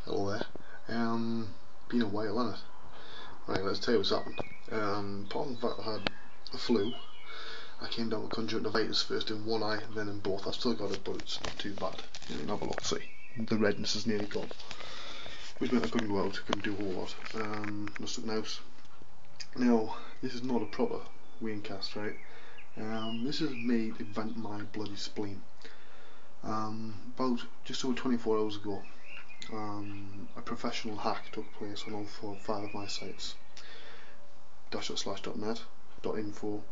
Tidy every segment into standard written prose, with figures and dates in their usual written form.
Hello there. Been a while, hasn't it? Right, let's tell you what's happened. Apart from the fact I had a flu, I came down with conjunctivitis first in one eye and then in both. I've still got it, but it's not too bad. You can have a look, see. The redness is nearly gone. Which meant I couldn't go out, I couldn't do a whole lot. I stuck in the house. Now, this is not a proper Waynecast, right? This is me to vent my bloody spleen. About just over 24 hours ago, a professional hack took place on all five of my sites: dash.slash.net, .info,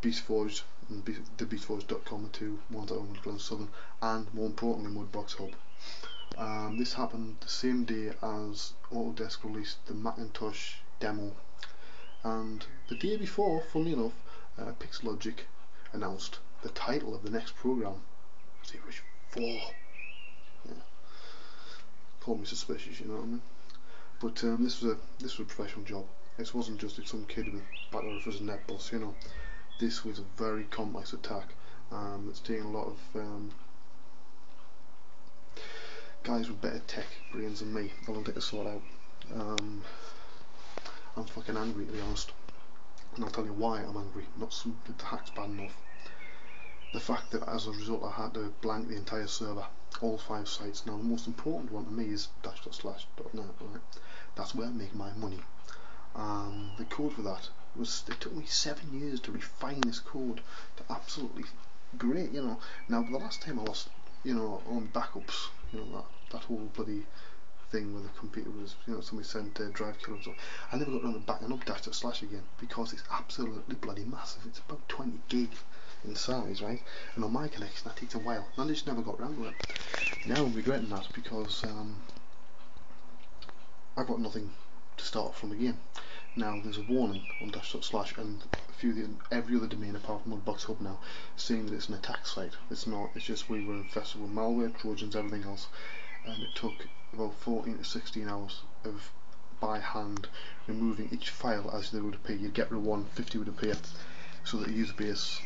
Beastforged, and thebeastforged.com, the two ones that own Glen Southern, and more importantly Mudbox Hub. This happened the same day as Autodesk released the Macintosh demo, and the day before, funnily enough, Pixelogic announced the title of the next program, Zero 4. Yeah. Call me suspicious, you know what I mean? But this was a professional job. This wasn't just like some kid with back orifice and net bus, you know. This was a very complex attack. It's taken a lot of guys with better tech brains than me a long time to sort out. I'm fucking angry, to be honest, and I'll tell you why I'm angry. Not some the hack's bad enough. The fact that as a result I had to blank the entire server, all 5 sites. Now the most important one to me is dash.slash.net, right? That's where I make my money. The code for that it took me 7 years to refine this code to absolutely great, you know. Now the last time I lost, you know, on backups, you know, that whole bloody thing where the computer was, you know, somebody sent drive killer and stuff, I never got around to backing up dash.slash again because it's absolutely bloody massive. It's about 20 gig in size, right? And on my connection that takes a while, and I just never got around to it. Now I'm regretting that because I've got nothing to start from again. Now there's a warning on dash.slash and every other domain apart from Mudbox Hub now, saying that it's an attack site. It's not, it's just we were infested with malware, trojans, everything else, and it took about 14 to 16 hours of by hand removing each file as they would appear. You'd get rid of one, 50 would appear, so that the user base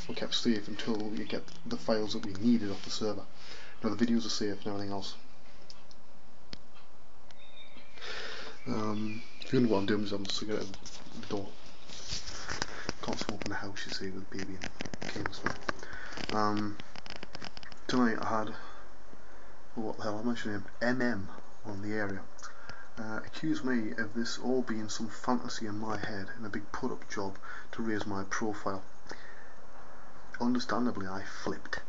were kept safe until you get the files that we needed off the server. Now the videos are safe and everything else. If you know what I'm doing, is I'm just looking at the door. Can't smoke in the house, you see, with the baby and kids. Tonight I had, what the hell am I mentioning him? MM on the area. Accused me of this all being some fantasy in my head and a big put-up job to raise my profile. Understandably, I flipped,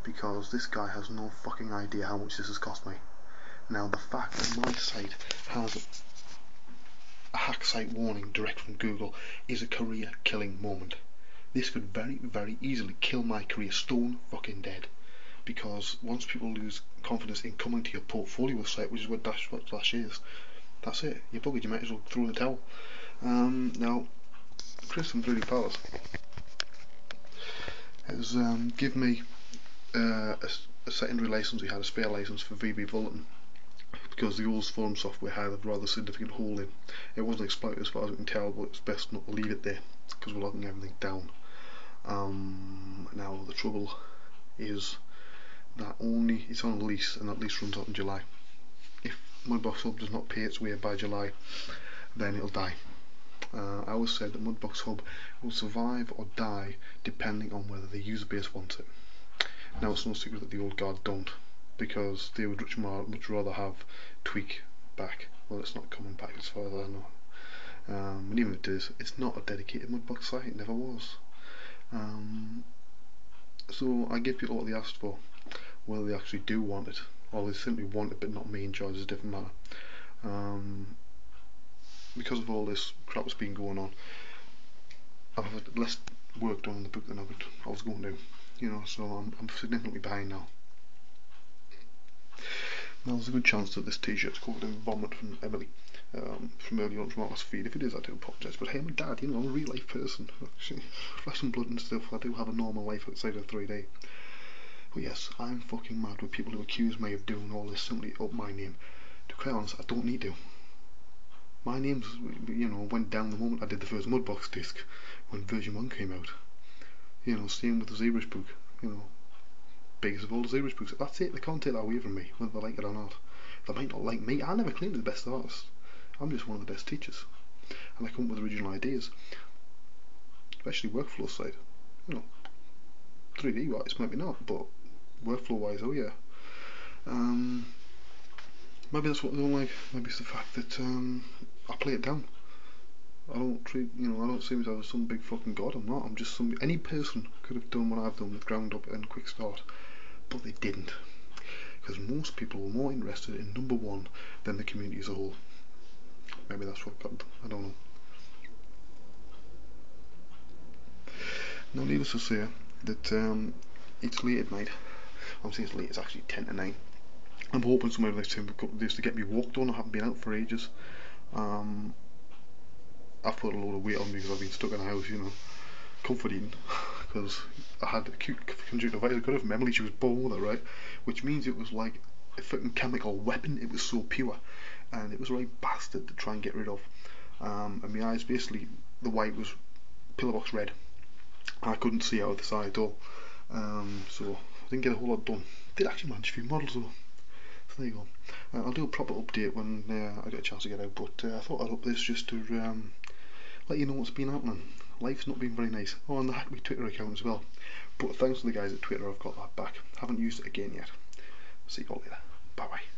because this guy has no fucking idea how much this has cost me. Now the fact that my site has a hack site warning direct from Google is a career killing moment. This could very, very easily kill my career stone fucking dead, because once people lose confidence in coming to your portfolio site, which is what dash is, that's it, you're buggered, you might as well throw in the towel. Now Chris from 3D Powers has given me a secondary license. We had a spare license for VB Bulletin, because the old forum software had a rather significant hole in. It wasn't exploited as far as we can tell, but it's best not to leave it there because we're locking everything down. Now the trouble is that it's on a lease, and that lease runs out in July. If Mudbox Hub does not pay its way by July, then it'll die. I always said that Mudbox Hub will survive or die depending on whether the user base wants it. Now it's no secret that the old guard don't, because they would much rather have Tweak back. Well, it's not coming back as far as I know. And even if it is, it's not a dedicated Mudbox site, it never was. So I give people what they asked for. Whether they actually do want it, or they simply want it but not me in charge, is a different matter. Because of all this crap that's been going on, I've had less work done on the book than I was going to, you know, so I'm significantly behind now. Now there's a good chance that this t-shirt's covered in vomit from Emily, from earlier on from our last feed. If it is, I do apologise, but hey, I'm a dad, you know, I'm a real life person, actually, flesh and blood and stuff. I do have a normal life outside of 3D. But yes, I'm fucking mad with people who accuse me of doing all this simply up my name. To be quite honest, I don't need to. My name's, you know, went down the moment I did the first Mudbox disc, when version 1 came out. You know, same with the ZBrush book, you know. biggest of all the Irish books. That's it. They can't take that away from me, whether they like it or not. They might not like me. I never claim to be the best artist. I'm just one of the best teachers, and I come up with original ideas, especially workflow side. You know, 3D wise maybe not, but workflow wise, oh yeah. Maybe that's what they don't like. Maybe it's the fact that I play it down. I don't treat, I don't see myself as some big fucking god. I'm not. I'm just any person could have done what I've done with ground up and quick start, but they didn't, because most people were more interested in number one than the community as a whole. Maybe that's what got them. I don't know. Now, needless to say that it's late at night. I'm saying it's late. It's actually 10 to 9. I'm hoping somebody likes to couple of days to get me walk done. I haven't been out for ages. I've put a load of weight on because I've been stuck in the house, comfort eating, because I had acute conjunctivitis. I could have memory issues born with it, right? Which means it was like a fucking chemical weapon. It was so pure, and it was a right bastard to try and get rid of. And my eyes, basically, the white was pillowbox red. I couldn't see out of the side at all. So I didn't get a whole lot done. Did actually manage a few models though. So there you go. I'll do a proper update when I get a chance to get out, but I thought I'd up this just to let you know what's been happening. Life's not been very nice. Oh, and they hacked my Twitter account as well. But thanks to the guys at Twitter, I've got that back. Haven't used it again yet. See you all later. Bye bye.